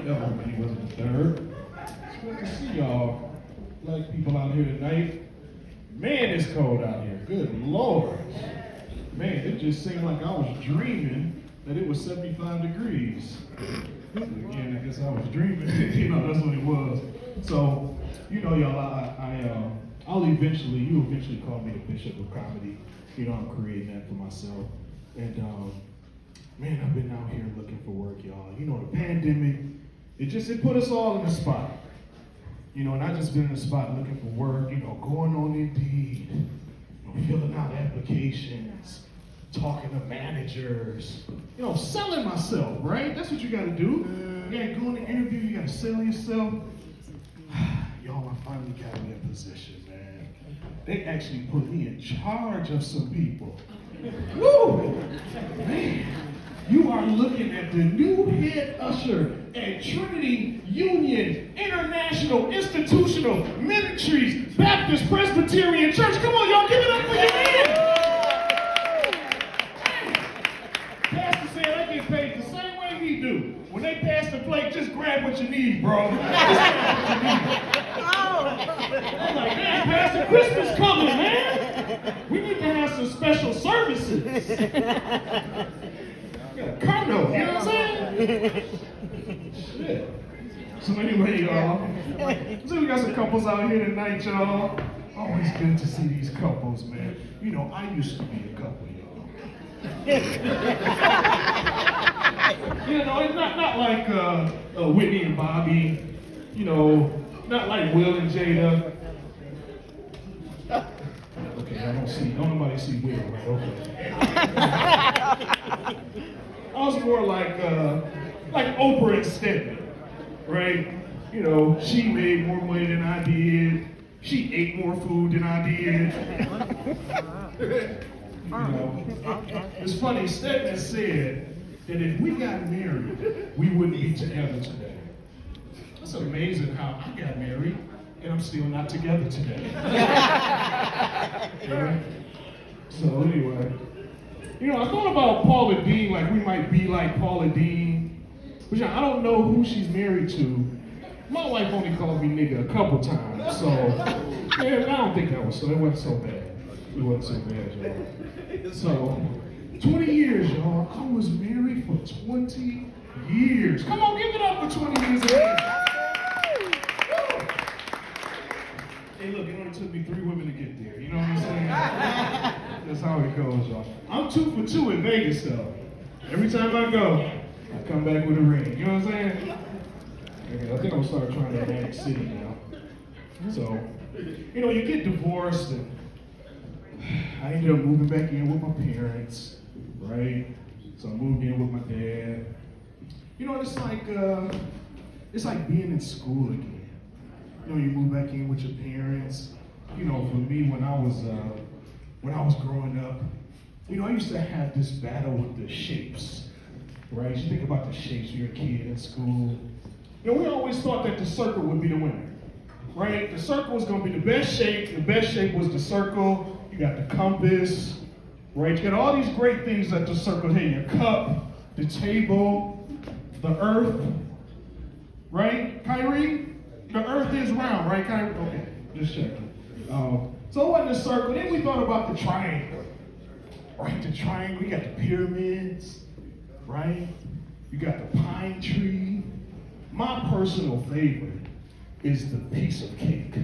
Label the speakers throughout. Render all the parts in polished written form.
Speaker 1: Everybody wasn't the third. It's good to see y'all, black people out here tonight. Man, it's cold out here. Good Lord. Man, it just seemed like I was dreaming that it was 75 degrees. Again, I guess I was dreaming. That's what it was. So, y'all, I'll eventually, you eventually call me the Bishop of Comedy. I'm creating that for myself. And, man, I've been out here looking for work, y'all. The pandemic, it put us all in a spot. And I just been in a spot looking for work, going on Indeed, filling out applications, talking to managers, selling myself, right? That's what you gotta do. You gotta go in the interview, you gotta sell yourself. Y'all, I finally got me a position, man. They actually put me in charge of some people. Woo! Man, you are looking at the new head usher at Trinity Union International Institutional Ministries Baptist Presbyterian Church. Come on, y'all, give it up for your man. Pastor said I get paid the same way he do. When they pass the plate, just grab what you need, bro. Just grab what you need. I'm like, man, Pastor, Christmas coming, man. We need to have some special services. Condo, you know what I'm saying? Shit. So anyway, y'all, so we got some couples out here tonight, y'all. Always good to see these couples, man. I used to be a couple, y'all. It's not like Whitney and Bobby, not like Will and Jada. Okay, don't nobody see Will, right? Okay. I was more like Oprah and Stedman, right? She made more money than I did. She ate more food than I did. It's funny, Stedman said that if we got married, we wouldn't be together today. It's amazing how I got married and I'm still not together today. Right? So anyway. I thought about Paula Dean, like we might be like Paula Dean. But I don't know who she's married to. My wife only called me nigga a couple times, so man, I don't think it wasn't so bad. It wasn't so bad, y'all. So 20 years, y'all. I was married for 20 years. Come on, give it up for 20 years. Hey, look, it only took me 3 women to get there. You know what I'm saying? That's how it goes, y'all. I'm 2 for 2 in Vegas, though. Every time I go, I come back with a ring. You know what I'm saying? Okay, I think I'm gonna start trying to Atlantic City now. So, you get divorced, and I ended up moving back in with my parents, right? So I moved in with my dad. It's like being in school again. You move back in with your parents. For me, when I was growing up, I used to have this battle with the shapes, right? You think about the shapes when you're a kid in school. We always thought that the circle would be the winner, right? The circle was gonna be the best shape. The best shape was the circle. You got the compass, right? You got all these great things that the circle had. Your cup, the table, the earth, right? Kyrie? The earth is round, right, Kyrie? Okay, just checking. So it wasn't a circle. Then we thought about the triangle. Right, the triangle, you got the pyramids, right? You got the pine tree. My personal favorite is the piece of cake.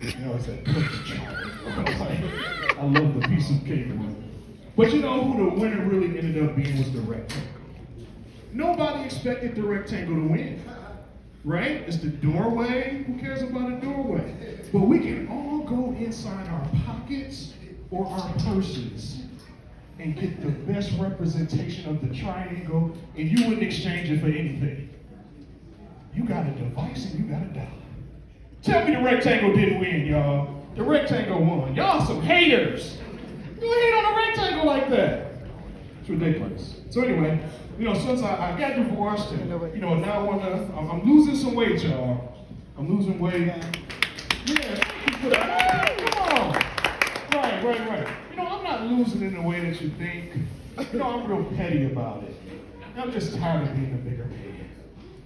Speaker 1: It's that perfect triangle. I love the piece of cake one. But who the winner really ended up being was the rectangle. Nobody expected the rectangle to win. Right? It's the doorway. Who cares about a doorway? But we can all go inside our pockets or our purses and get the best representation of the triangle, and you wouldn't exchange it for anything. You got a device and you got a dollar. Tell me the rectangle didn't win, y'all. The rectangle won. Y'all some haters. You hate on a rectangle like that. It's ridiculous. So anyway, since I got divorced, and now I'm losing some weight, y'all. I'm losing weight. Yeah, come on. Right. I'm not losing in the way that you think. I'm real petty about it. I'm just tired of being a bigger man.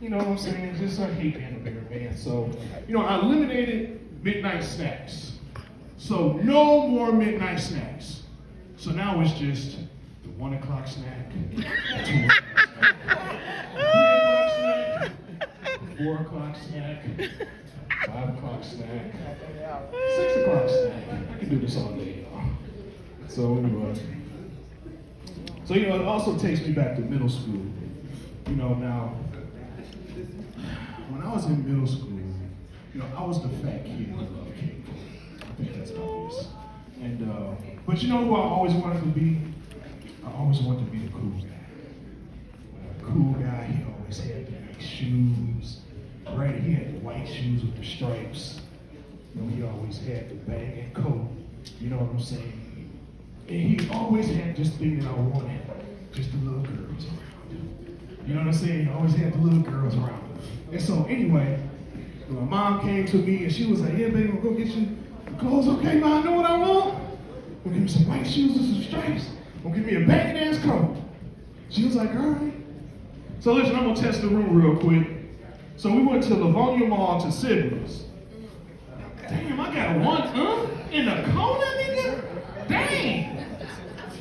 Speaker 1: You know what I'm saying? Just I hate being a bigger man. So, you know, I eliminated midnight snacks. So no more midnight snacks. So now it's just the 1 o'clock snack, 2 o'clock snack, 3 o'clock snack, 4 o'clock snack, 5 o'clock snack, 6 o'clock snack. I can do this all day, y'all. So anyway. So, you know, it also takes me back to middle school. You know, now, when I was in middle school, you know, I was the fat kid who loved cake. I think that's obvious. And, but you know who I always wanted to be? I always wanted to be the cool guy. The cool guy, he always had the big shoes, right? He had the white shoes with the stripes. You know, he always had the bag and coat. You know what I'm saying? And he always had this thing that I wanted, just the little girls around. You know what I'm saying? He always had the little girls around. And so anyway, my mom came to me and she was like, yeah, baby, I'm gonna go get you the clothes. Okay, Mom, I know what I want. I'm gonna give me some white shoes and some stripes. I'm gonna give me a baggy ass coat. She was like, all right. So listen, I'm gonna test the room real quick. So we went to Livonia Mall to Sibley's. Damn, I got a one in the corner, nigga? Dang.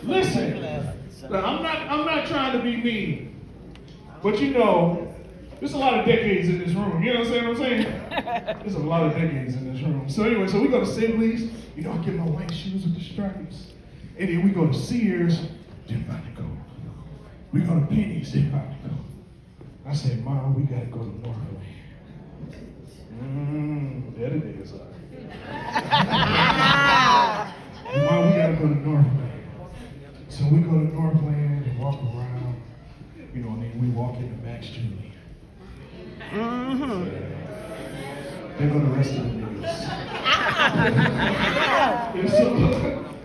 Speaker 1: Listen, I'm not trying to be mean. But you know, there's a lot of decades in this room. You know what I'm saying? There's a lot of decades in this room. So anyway, so we go to Sibley's. You know, I get my white shoes with the stripes. And then we go to Sears. Didn't find the coat. We go to Penny's. Didn't find the coat. I said, Mom, we got to go to Northland. There the niggas are. Mom, we got to go to Northland. So we go to Northland and walk around. You know, and then we walk into Max Julie. There go the rest of the niggas.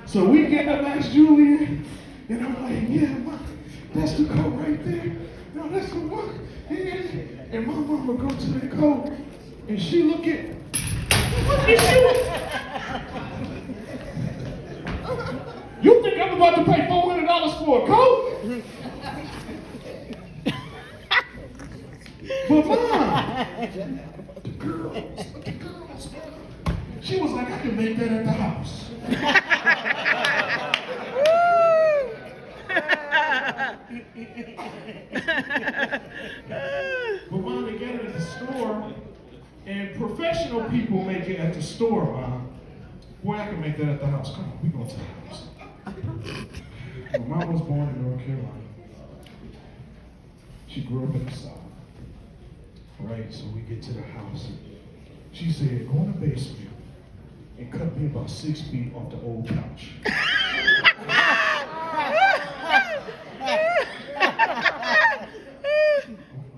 Speaker 1: so we get to Max Julie, and I'm like, yeah, Mom, that's the coat right there. No, that's the one. And my mama go to the coat, and she look at, you think I'm about to pay $400 for a coat? But Mom, the girls. She was like, I can make that at the house. But Mom, they get it at the store, and professional people make it at the store, Mom. Boy, I can make that at the house. Come on, we going to the house. My mom was born in North Carolina. She grew up in the South. Right, so we get to the house. She said, go in the basement and cut me about 6 feet off the old couch.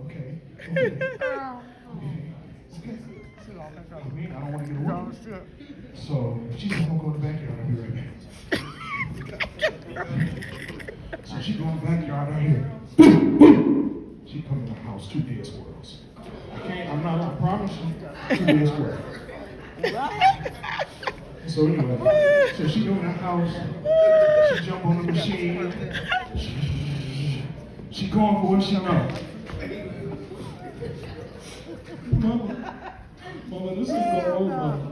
Speaker 1: Okay. I mean, I don't want to get away. So she said, I'm going to go in the backyard. I'll be right back. So she go in the backyard out here. She come in the house, 2 dead squirrels. I promise you, 2 dead squirrels. So anyway, so she go in the house, she jump on the machine, she going for what she know. Mama, this is the old Mama.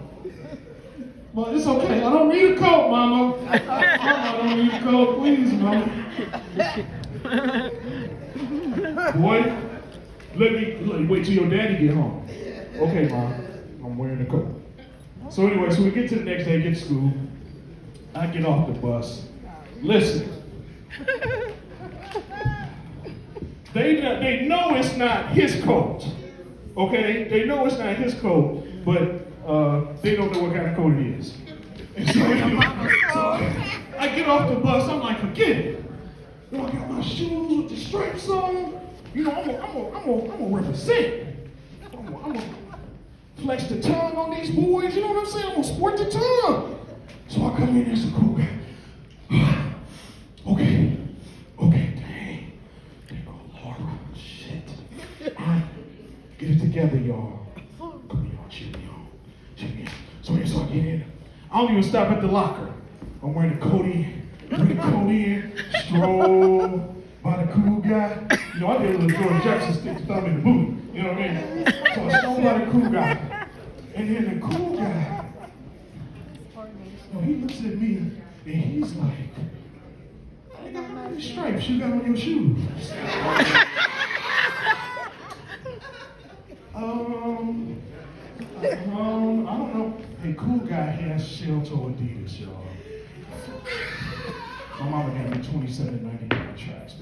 Speaker 1: Mama, it's okay, I don't need a coat, Mama. I don't need a coat, please, Mama. Boy, let me wait till your daddy get home. Okay, Mom, I'm wearing the coat. So anyway, so we get to the next day, get to school. I get off the bus. Listen. They know it's not his coat. Okay? They know it's not his coat, but they don't know what kind of coat it is. And so I get off the bus, I'm like, forget it. You know, I got my shoes with the stripes on. You know, I'm gonna represent. I'm gonna flex the tongue on these boys. You know what I'm saying? I'm gonna sport the tongue. So I come in as a cool guy. Okay, dang. There go Laura. Shit. All right, get it together, y'all. Come on, y'all, cheer me on. So I get in. I don't even stop at the locker. I'm wearing the coat in, stroll by the somebody cool guy. You know, I did a little George Jackson stick the thumb in the boot. You know what I mean? So I somebody cool guy. And then the cool guy, you know, he looks at me and he's like, I got how many stripes you got on your shoes? I don't know. Hey, cool guy has shell-toe Adidas, y'all. My mama gave me $27.99 tracks.